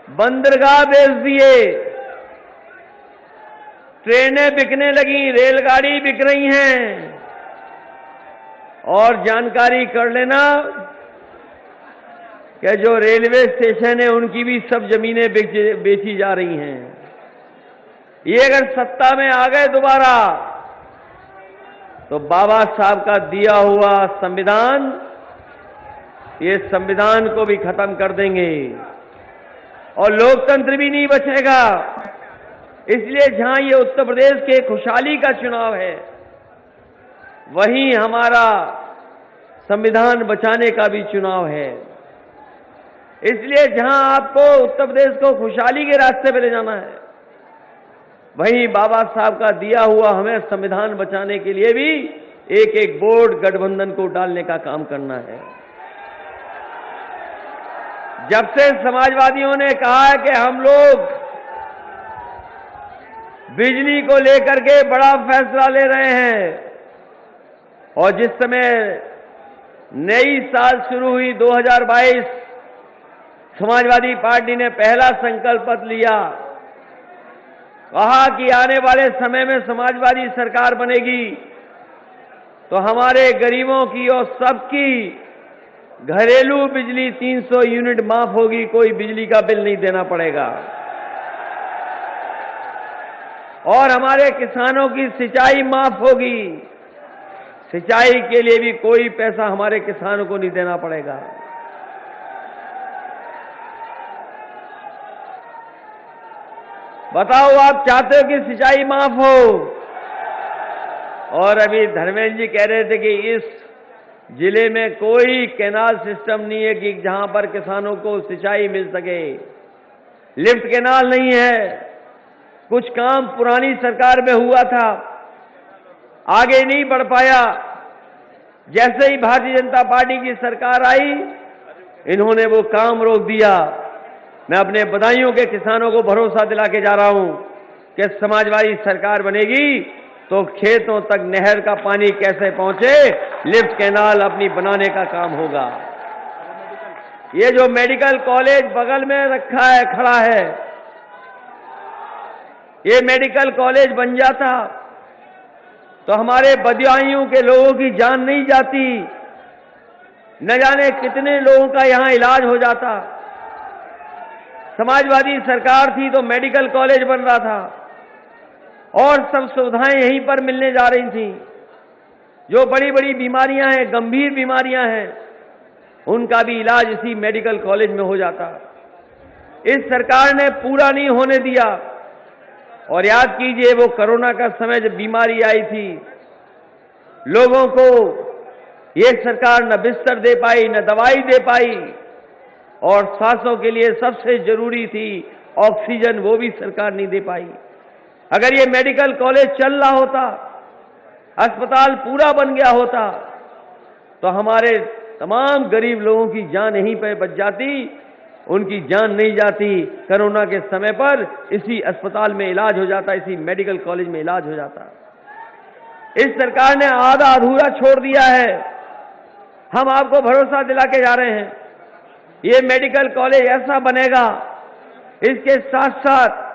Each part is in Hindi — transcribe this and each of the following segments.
बंदरगाह बेच दिए, ट्रेनें बिकने लगी, रेलगाड़ी बिक रही हैं। और जानकारी कर लेना कि जो रेलवे स्टेशन है उनकी भी सब जमीनें बेची जा रही हैं। ये अगर सत्ता में आ गए दोबारा तो बाबा साहब का दिया हुआ संविधान, ये संविधान को भी खत्म कर देंगे और लोकतंत्र भी नहीं बचेगा। इसलिए जहां ये उत्तर प्रदेश के खुशहाली का चुनाव है, वहीं हमारा संविधान बचाने का भी चुनाव है। इसलिए जहां आपको उत्तर प्रदेश को खुशहाली के रास्ते पर ले जाना है, वहीं बाबा साहब का दिया हुआ हमें संविधान बचाने के लिए भी एक एक वोट गठबंधन को डालने का काम करना है। जब से समाजवादियों ने कहा है कि हम लोग बिजली को लेकर के बड़ा फैसला ले रहे हैं, और जिस समय नई साल शुरू हुई 2022, समाजवादी पार्टी ने पहला संकल्प पत्र लिया, कहा कि आने वाले समय में समाजवादी सरकार बनेगी तो हमारे गरीबों की और सबकी घरेलू बिजली 300 यूनिट माफ होगी, कोई बिजली का बिल नहीं देना पड़ेगा। और हमारे किसानों की सिंचाई माफ होगी, सिंचाई के लिए भी कोई पैसा हमारे किसानों को नहीं देना पड़ेगा। बताओ, आप चाहते हो कि सिंचाई माफ हो? और अभी धर्मेंद्र जी कह रहे थे कि इस जिले में कोई कैनाल सिस्टम नहीं है कि जहां पर किसानों को सिंचाई मिल सके। लिफ्ट कैनाल नहीं है। कुछ काम पुरानी सरकार में हुआ था, आगे नहीं बढ़ पाया। जैसे ही भारतीय जनता पार्टी की सरकार आई, इन्होंने वो काम रोक दिया। मैं अपने बदायूं के किसानों को भरोसा दिला के जा रहा हूं कि समाजवादी सरकार बनेगी तो खेतों तक नहर का पानी कैसे पहुंचे, लिफ्ट कैनाल अपनी बनाने का काम होगा। ये जो मेडिकल कॉलेज बगल में रखा है, खड़ा है, ये मेडिकल कॉलेज बन जाता तो हमारे बदायूं के लोगों की जान नहीं जाती, न जाने कितने लोगों का यहां इलाज हो जाता। समाजवादी सरकार थी तो मेडिकल कॉलेज बन रहा था और सब सुविधाएं यहीं पर मिलने जा रही थी। जो बड़ी बड़ी बीमारियां हैं, गंभीर बीमारियां हैं, उनका भी इलाज इसी मेडिकल कॉलेज में हो जाता। इस सरकार ने पूरा नहीं होने दिया। और याद कीजिए, वो कोरोना का समय जब बीमारी आई थी, लोगों को ये सरकार न बिस्तर दे पाई, न दवाई दे पाई, और सांसों के लिए सबसे जरूरी थी ऑक्सीजन, वो भी सरकार नहीं दे पाई। अगर ये मेडिकल कॉलेज चल रहा होता, अस्पताल पूरा बन गया होता, तो हमारे तमाम गरीब लोगों की जान यहीं पर बच जाती। उनकी जान नहीं जाती, कोरोना के समय पर इसी अस्पताल में इलाज हो जाता, इसी मेडिकल कॉलेज में इलाज हो जाता। इस सरकार ने आधा अधूरा छोड़ दिया है। हम आपको भरोसा दिला के जा रहे हैं, ये मेडिकल कॉलेज ऐसा बनेगा, इसके साथ साथ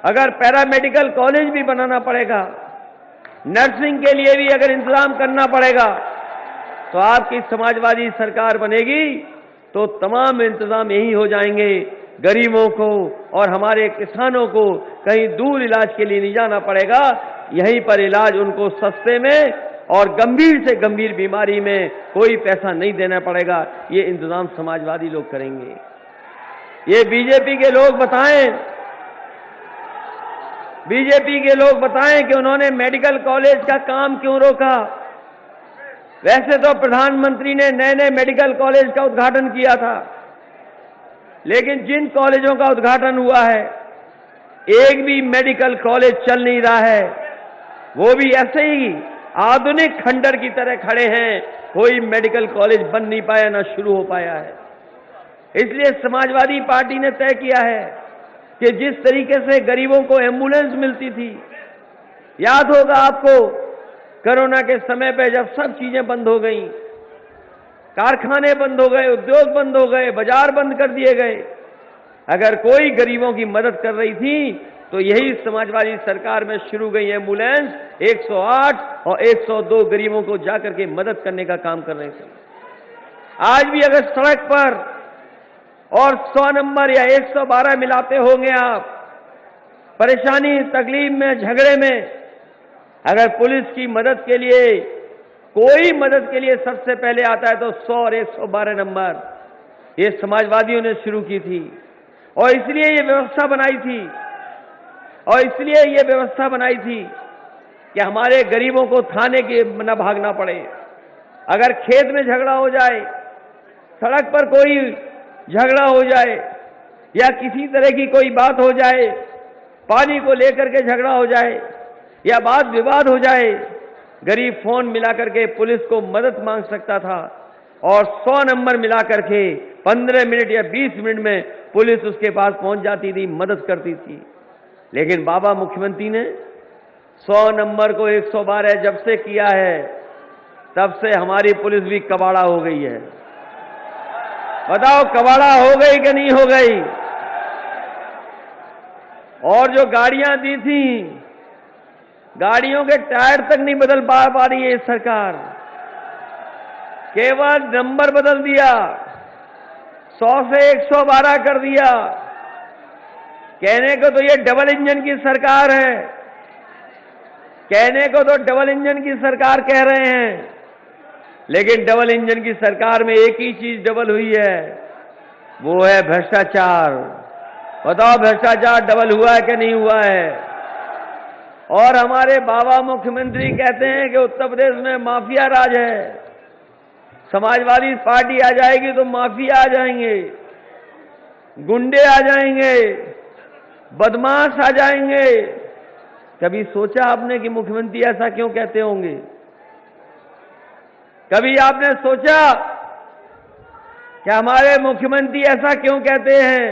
अगर पैरामेडिकल कॉलेज भी बनाना पड़ेगा, नर्सिंग के लिए भी अगर इंतजाम करना पड़ेगा, तो आपकी समाजवादी सरकार बनेगी तो तमाम इंतजाम यही हो जाएंगे। गरीबों को और हमारे किसानों को कहीं दूर इलाज के लिए नहीं जाना पड़ेगा, यहीं पर इलाज उनको सस्ते में और गंभीर से गंभीर बीमारी में कोई पैसा नहीं देना पड़ेगा। ये इंतजाम समाजवादी लोग करेंगे। ये बीजेपी के लोग बताएं, बीजेपी के लोग बताएं कि उन्होंने मेडिकल कॉलेज का काम क्यों रोका। वैसे तो प्रधानमंत्री ने नए नए मेडिकल कॉलेज का उद्घाटन किया था, लेकिन जिन कॉलेजों का उद्घाटन हुआ है, एक भी मेडिकल कॉलेज चल नहीं रहा है। वो भी ऐसे ही आधुनिक खंडर की तरह खड़े हैं, कोई मेडिकल कॉलेज बन नहीं पाया, ना शुरू हो पाया है। इसलिए समाजवादी पार्टी ने तय किया है कि जिस तरीके से गरीबों को एम्बुलेंस मिलती थी, याद होगा आपको, कोरोना के समय पे जब सब चीजें बंद हो गई, कारखाने बंद हो गए, उद्योग बंद हो गए, बाजार बंद कर दिए गए, अगर कोई गरीबों की मदद कर रही थी तो यही समाजवादी सरकार में शुरू गई एम्बुलेंस 108 और 102 गरीबों को जाकर के मदद करने का काम कर रहे थे। आज भी अगर सड़क पर और 100 नंबर या 112 मिलाते होंगे आप, परेशानी तकलीफ में झगड़े में, अगर पुलिस की मदद के लिए कोई मदद के लिए सबसे पहले आता है तो 100 और 112 नंबर ये समाजवादियों ने शुरू की थी और इसलिए ये व्यवस्था बनाई थी कि हमारे गरीबों को थाने के न भागना पड़े। अगर खेत में झगड़ा हो जाए, सड़क पर कोई झगड़ा हो जाए या किसी तरह की कोई बात हो जाए, पानी को लेकर के झगड़ा हो जाए या वाद विवाद हो जाए, गरीब फोन मिलाकर के पुलिस को मदद मांग सकता था और 100 नंबर मिलाकर के 15 मिनट या 20 मिनट में पुलिस उसके पास पहुंच जाती थी, मदद करती थी। लेकिन बाबा मुख्यमंत्री ने 100 नंबर को 112 जब से किया है तब से हमारी पुलिस भी कबाड़ा हो गई है। बताओ कबाड़ा हो गई कि नहीं हो गई? और जो गाड़ियां दी थी, गाड़ियों के टायर तक नहीं बदल पा रही है सरकार, केवल नंबर बदल दिया, 100 से 112 कर दिया। कहने को तो ये डबल इंजन की सरकार है, कहने को तो डबल इंजन की सरकार कह रहे हैं, लेकिन डबल इंजन की सरकार में एक ही चीज डबल हुई है, वो है भ्रष्टाचार। बताओ भ्रष्टाचार डबल हुआ है कि नहीं हुआ है? और हमारे बाबा मुख्यमंत्री कहते हैं कि उत्तर प्रदेश में माफिया राज है, समाजवादी पार्टी आ जाएगी तो माफिया आ जाएंगे, गुंडे आ जाएंगे, बदमाश आ जाएंगे। कभी सोचा आपने कि मुख्यमंत्री ऐसा क्यों कहते होंगे? कभी आपने सोचा कि हमारे मुख्यमंत्री ऐसा क्यों कहते हैं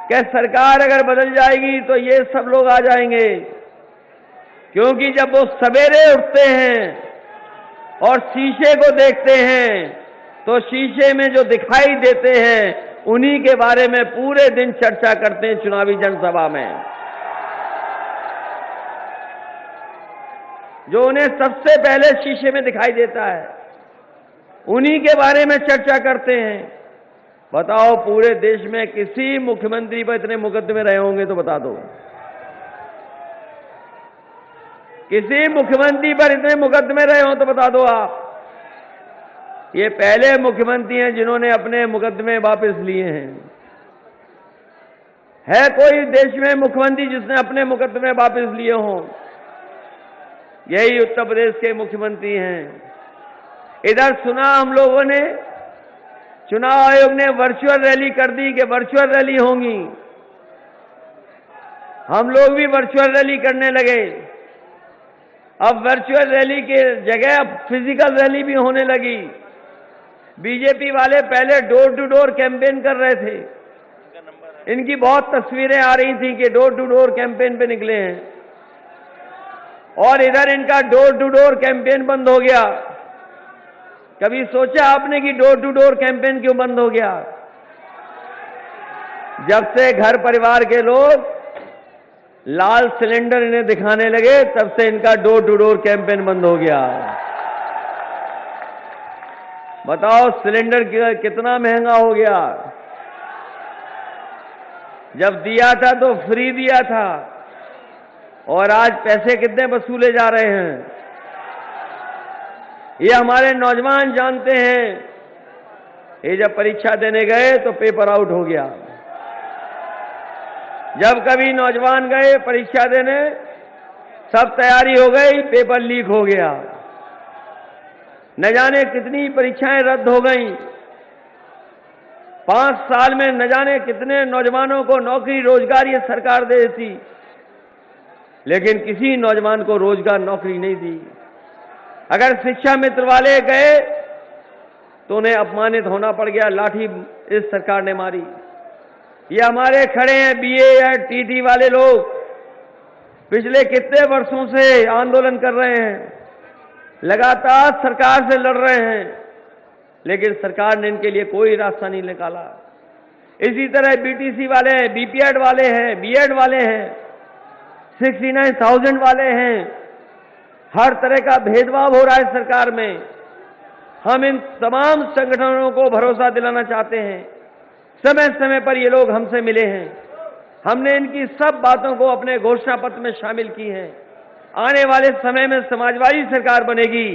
कि सरकार अगर बदल जाएगी तो ये सब लोग आ जाएंगे? क्योंकि जब वो सवेरे उठते हैं और शीशे को देखते हैं तो शीशे में जो दिखाई देते हैं उन्हीं के बारे में पूरे दिन चर्चा करते हैं चुनावी जनसभा में। जो उन्हें सबसे पहले शीशे में दिखाई देता है उन्हीं के बारे में चर्चा करते हैं। बताओ पूरे देश में किसी मुख्यमंत्री पर इतने मुकदमे रहे होंगे तो बता दो, किसी मुख्यमंत्री पर इतने मुकदमे रहे हो तो बता दो आप। ये पहले मुख्यमंत्री हैं जिन्होंने अपने मुकदमे वापस लिए हैं। है कोई देश में मुख्यमंत्री जिसने अपने मुकदमे वापस लिए हों? यही उत्तर प्रदेश के मुख्यमंत्री हैं। इधर सुना हम लोगों ने, चुनाव आयोग ने वर्चुअल रैली कर दी कि वर्चुअल रैली होंगी, हम लोग भी वर्चुअल रैली करने लगे। अब वर्चुअल रैली के जगह अब फिजिकल रैली भी होने लगी। बीजेपी वाले पहले डोर टू डोर कैंपेन कर रहे थे, इनकी बहुत तस्वीरें आ रही थी कि डोर टू डोर कैंपेन पे निकले हैं, और इधर इनका डोर टू डोर कैंपेन बंद हो गया। कभी सोचा आपने कि डोर टू डोर कैंपेन क्यों बंद हो गया? जब से घर परिवार के लोग लाल सिलेंडर इन्हें दिखाने लगे तब से इनका डोर टू डोर कैंपेन बंद हो गया। बताओ सिलेंडर कितना महंगा हो गया। जब दिया था तो फ्री दिया था, और आज पैसे कितने वसूले जा रहे हैं ये हमारे नौजवान जानते हैं। ये जब परीक्षा देने गए तो पेपर आउट हो गया। जब कभी नौजवान गए परीक्षा देने, सब तैयारी हो गई, पेपर लीक हो गया। न जाने कितनी परीक्षाएं रद्द हो गईं। 5 साल में न जाने कितने नौजवानों को नौकरी रोजगार ये सरकार दे देती, लेकिन किसी नौजवान को रोजगार नौकरी नहीं दी। अगर शिक्षा मित्र वाले गए तो उन्हें अपमानित होना पड़ गया, लाठी इस सरकार ने मारी। ये हमारे खड़े हैं बीए या टीटी वाले लोग, पिछले कितने वर्षों से आंदोलन कर रहे हैं, लगातार सरकार से लड़ रहे हैं, लेकिन सरकार ने इनके लिए कोई रास्ता नहीं निकाला। इसी तरह बीटीसी वाले हैं, बीपीएड वाले हैं, बीएड वाले हैं, 69,000 वाले हैं। हर तरह का भेदभाव हो रहा है सरकार में। हम इन तमाम संगठनों को भरोसा दिलाना चाहते हैं। समय समय पर ये लोग हमसे मिले हैं। हमने इनकी सब बातों को अपने घोषणा पत्र में शामिल की है। आने वाले समय में समाजवादी सरकार बनेगी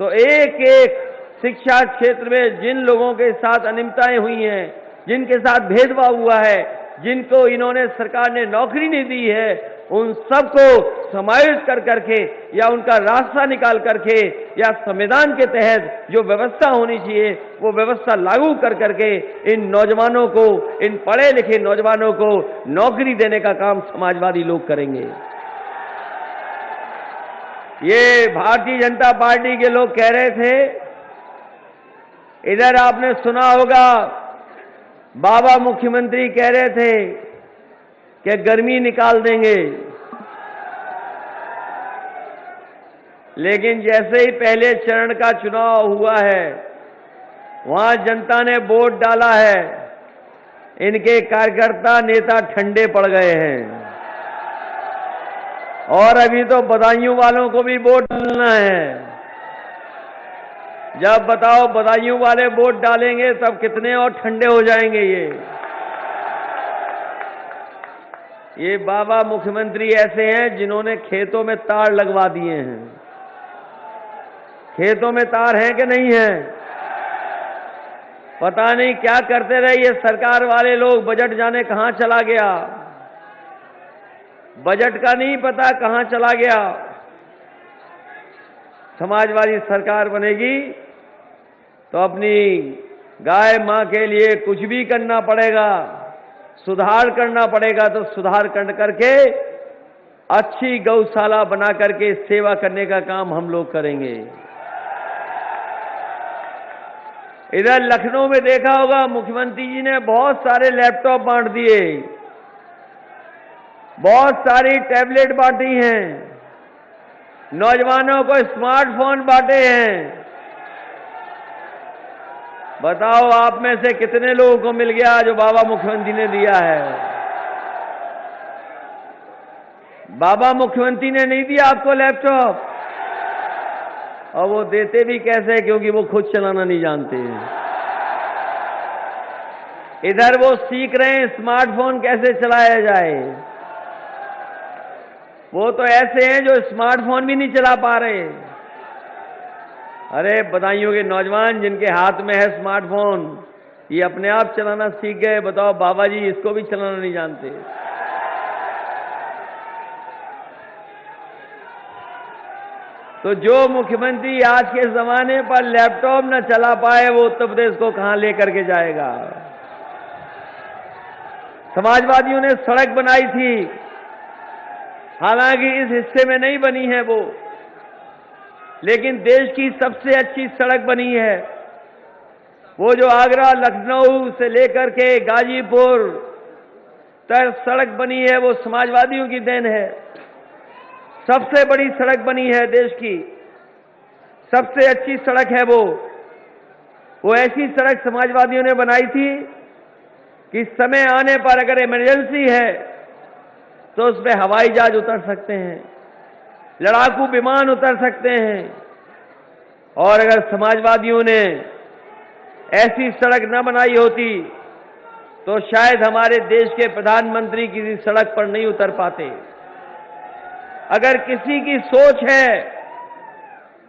तो एक एक शिक्षा क्षेत्र में जिन लोगों के साथ अनियमितताएं हुई हैं, जिनके साथ भेदभाव हुआ है, जिनको इन्होंने सरकार ने नौकरी नहीं दी है, उन सबको समायोजित कर करके या उनका रास्ता निकाल करके या संविधान के तहत जो व्यवस्था होनी चाहिए वो व्यवस्था लागू कर करके इन नौजवानों को, इन पढ़े लिखे नौजवानों को नौकरी देने का काम समाजवादी लोग करेंगे। ये भारतीय जनता पार्टी के लोग कह रहे थे, इधर आपने सुना होगा बाबा मुख्यमंत्री कह रहे थे कि गर्मी निकाल देंगे, लेकिन जैसे ही पहले चरण का चुनाव हुआ है वहां जनता ने वोट डाला है, इनके कार्यकर्ता नेता ठंडे पड़ गए हैं और अभी तो बदायूं वालों को भी वोट डालना है। जब बताओ बदायूं वाले वोट डालेंगे तब कितने और ठंडे हो जाएंगे। ये बाबा मुख्यमंत्री ऐसे हैं जिन्होंने खेतों में तार लगवा दिए हैं। खेतों में तार हैं कि नहीं है? पता नहीं क्या करते रहे ये सरकार वाले लोग। बजट जाने कहां चला गया, बजट का नहीं पता कहां चला गया। समाजवादी सरकार बनेगी तो अपनी गाय मां के लिए कुछ भी करना पड़ेगा, सुधार करना पड़ेगा तो सुधार करके अच्छी गौशाला बना करके सेवा करने का काम हम लोग करेंगे। इधर लखनऊ में देखा होगा मुख्यमंत्री जी ने बहुत सारे लैपटॉप बांट दिए, बहुत सारी टैबलेट बांटी हैं, नौजवानों को स्मार्टफोन बांटे हैं। बताओ आप में से कितने लोगों को मिल गया जो बाबा मुख्यमंत्री ने दिया है? बाबा मुख्यमंत्री ने नहीं दिया आपको लैपटॉप, और वो देते भी कैसे, क्योंकि वो खुद चलाना नहीं जानते हैं। इधर वो सीख रहे हैं स्मार्टफोन कैसे चलाया जाए। वो तो ऐसे हैं जो स्मार्टफोन भी नहीं चला पा रहे। अरे बदायूं के नौजवान जिनके हाथ में है स्मार्टफोन, ये अपने आप चलाना सीख गए। बताओ बाबा जी इसको भी चलाना नहीं जानते। तो जो मुख्यमंत्री आज के जमाने पर लैपटॉप न चला पाए वो उत्तर प्रदेश को कहां लेकर के जाएगा। समाजवादियों ने सड़क बनाई थी, हालांकि इस हिस्से में नहीं बनी है वो, लेकिन देश की सबसे अच्छी सड़क बनी है। वो जो आगरा लखनऊ से लेकर के गाजीपुर तक सड़क बनी है वो समाजवादियों की देन है। सबसे बड़ी सड़क बनी है देश की, सबसे अच्छी सड़क है वो ऐसी सड़क समाजवादियों ने बनाई थी कि समय आने पर अगर इमरजेंसी है तो उस पर हवाई जहाज उतर सकते हैं, लड़ाकू विमान उतर सकते हैं। और अगर समाजवादियों ने ऐसी सड़क न बनाई होती तो शायद हमारे देश के प्रधानमंत्री किसी सड़क पर नहीं उतर पाते। अगर किसी की सोच है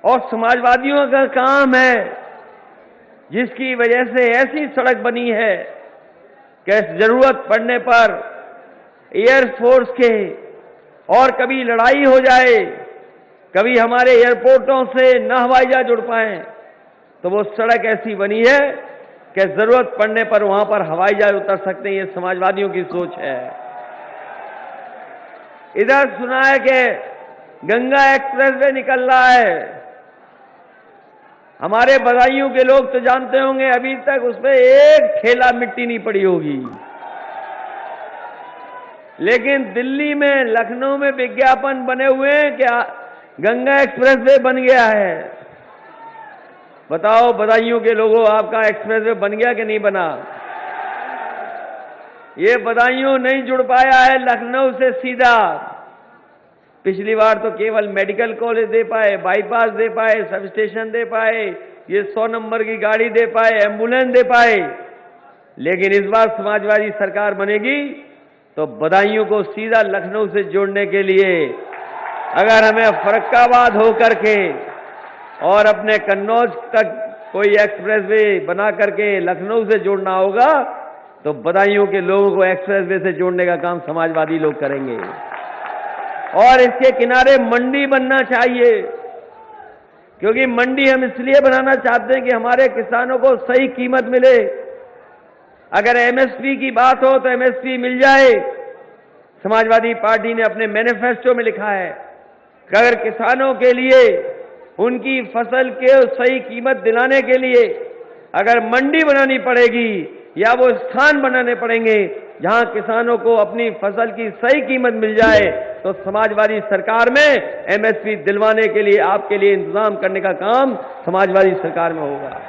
और समाजवादियों का काम है जिसकी वजह से ऐसी सड़क बनी है कि जरूरत पड़ने पर एयरफोर्स के और कभी लड़ाई हो जाए, कभी हमारे एयरपोर्टों से न हवाई जहाज उड़ पाए, तो वो सड़क ऐसी बनी है कि जरूरत पड़ने पर वहां पर हवाई जहाज उतर सकते हैं। ये समाजवादियों की सोच है। इधर सुना है कि गंगा एक्सप्रेस वे निकल रहा है। हमारे बदायूं के लोग तो जानते होंगे अभी तक उसमें एक ठेला मिट्टी नहीं पड़ी होगी, लेकिन दिल्ली में, लखनऊ में विज्ञापन बने हुए हैं कि गंगा एक्सप्रेस वे बन गया है। बताओ बदायूं के लोगों, आपका एक्सप्रेस वे बन गया कि नहीं बना? ये बदायूं नहीं जुड़ पाया है लखनऊ से सीधा। पिछली बार तो केवल मेडिकल कॉलेज दे पाए, बाईपास दे पाए, सब स्टेशन दे पाए, ये 100 नंबर की गाड़ी दे पाए, एम्बुलेंस दे पाए। लेकिन इस बार समाजवादी सरकार बनेगी तो बदायूं को सीधा लखनऊ से जोड़ने के लिए अगर हमें फरक्काबाद होकर के और अपने कन्नौज तक कोई एक्सप्रेसवे बना करके लखनऊ से जोड़ना होगा तो बदायूं के लोगों को एक्सप्रेसवे से जोड़ने का काम समाजवादी लोग करेंगे। और इसके किनारे मंडी बनना चाहिए, क्योंकि मंडी हम इसलिए बनाना चाहते हैं कि हमारे किसानों को सही कीमत मिले। अगर एमएसपी की बात हो तो एमएसपी मिल जाए। समाजवादी पार्टी ने अपने मैनिफेस्टो में लिखा है कि अगर किसानों के लिए उनकी फसल के सही कीमत दिलाने के लिए अगर मंडी बनानी पड़ेगी या वो स्थान बनाने पड़ेंगे जहां किसानों को अपनी फसल की सही कीमत मिल जाए, तो समाजवादी सरकार में एमएसपी दिलवाने के लिए आपके लिए इंतजाम करने का काम समाजवादी सरकार में होगा।